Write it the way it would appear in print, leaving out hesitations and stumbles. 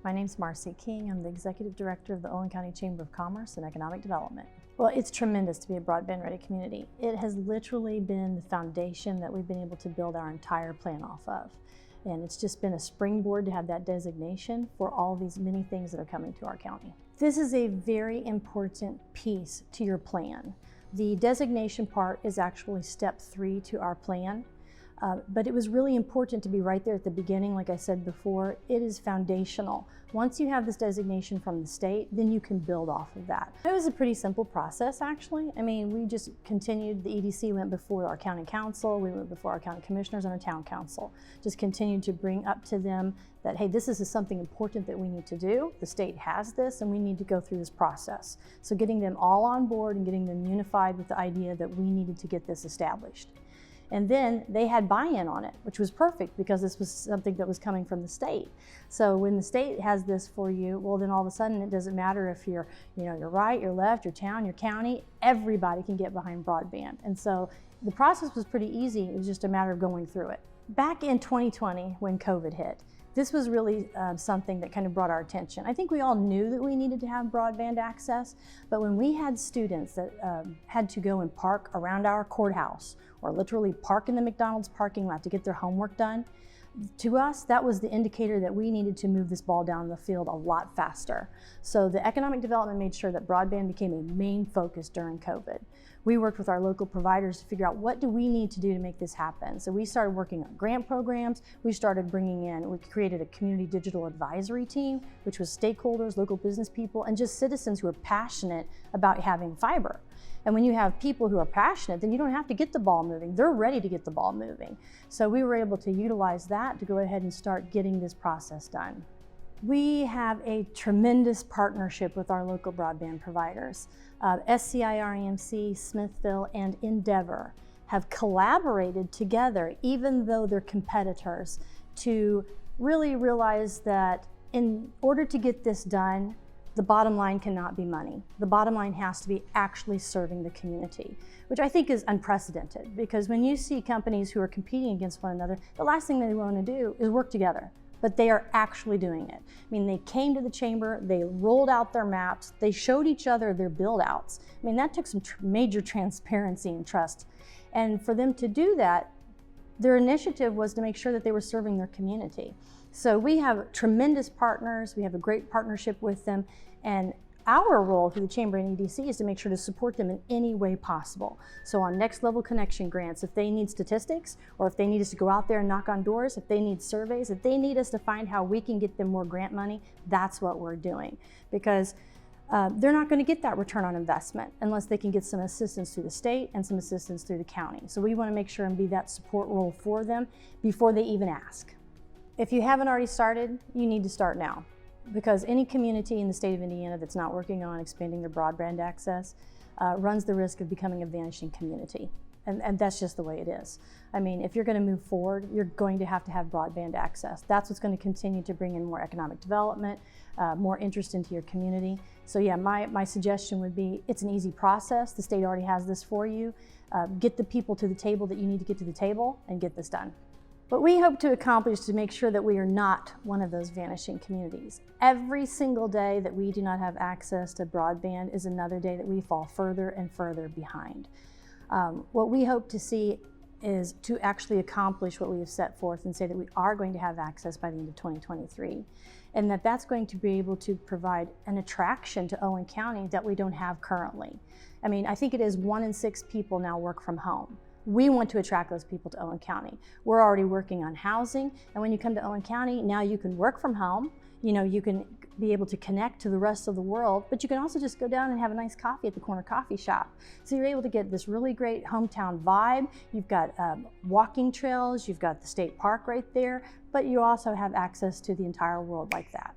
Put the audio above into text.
My name's Marce King. I'm the Executive Director of the Owen County Chamber of Commerce and Economic Development. Well, it's tremendous to be a Broadband Ready community. It has literally been the foundation that we've been able to build our entire plan off of. And it's just been a springboard to have that designation for all these many things that are coming to our county. This is a very important piece to your plan. The designation part is actually step 3 to our plan. But it was really important to be right there at the beginning. Like I said before, it is foundational. Once you have this designation from the state, then you can build off of that. It was a pretty simple process, actually. I mean, we just continued. The EDC went before our county council, we went before our county commissioners and our town council. Just continued to bring up to them that, hey, this is something important that we need to do. The state has this and we need to go through this process. So getting them all on board and getting them unified with the idea that we needed to get this established. And then they had buy-in on it, which was perfect because this was something that was coming from the state. So when the state has this for you, well, then all of a sudden it doesn't matter if you're right, you're left, your town, your county, everybody can get behind broadband. And so the process was pretty easy. It was just a matter of going through it. Back in 2020, when COVID hit, this was really something that kind of brought our attention. I think we all knew that we needed to have broadband access, but when we had students that had to go and park around our courthouse or literally park in the McDonald's parking lot to get their homework done, to us, that was the indicator that we needed to move this ball down the field a lot faster. So the economic development made sure that broadband became a main focus during COVID. We worked with our local providers to figure out what do we need to do to make this happen. So we started working on grant programs. We created a community digital advisory team, which was stakeholders, local business people, and just citizens who are passionate about having fiber. And when you have people who are passionate, then you don't have to get the ball moving. They're ready to get the ball moving. So we were able to utilize that to go ahead and start getting this process done. We have a tremendous partnership with our local broadband providers. SCI REMC, Smithville, and Endeavor have collaborated together, even though they're competitors, to really realize that in order to get this done, the bottom line cannot be money. The bottom line has to be actually serving the community, which I think is unprecedented, because when you see companies who are competing against one another, the last thing they want to do is work together. But they are actually doing it. I mean, they came to the chamber, they rolled out their maps, they showed each other their build outs. I mean, that took some major transparency and trust. And for them to do that, their initiative was to make sure that they were serving their community. So we have tremendous partners, we have a great partnership with them, and our role through the Chamber and EDC is to make sure to support them in any way possible. So on next level connection grants, if they need statistics, or if they need us to go out there and knock on doors, if they need surveys, if they need us to find how we can get them more grant money, that's what we're doing. Because they're not going to get that return on investment unless they can get some assistance through the state and some assistance through the county. So we want to make sure and be that support role for them before they even ask. If you haven't already started, you need to start now. Because any community in the state of Indiana that's not working on expanding their broadband access runs the risk of becoming a vanishing community. And that's just the way it is. I mean, if you're going to move forward, you're going to have broadband access. That's what's going to continue to bring in more economic development, more interest into your community. So yeah, my suggestion would be, it's an easy process. The state already has this for you. Get the people to the table that you need to get to the table and get this done. What we hope to accomplish to make sure that we are not one of those vanishing communities. Every single day that we do not have access to broadband is another day that we fall further and further behind. What we hope to see is to actually accomplish what we have set forth and say that we are going to have access by the end of 2023, and that's going to be able to provide an attraction to Owen County that we don't have currently. I mean, I think it is 1 in 6 people now work from home. We want to attract those people to Owen County. We're already working on housing, and when you come to Owen County, now you can work from home. You can be able to connect to the rest of the world, but you can also just go down and have a nice coffee at the corner coffee shop. So you're able to get this really great hometown vibe. You've got walking trails, you've got the state park right there, but you also have access to the entire world like that.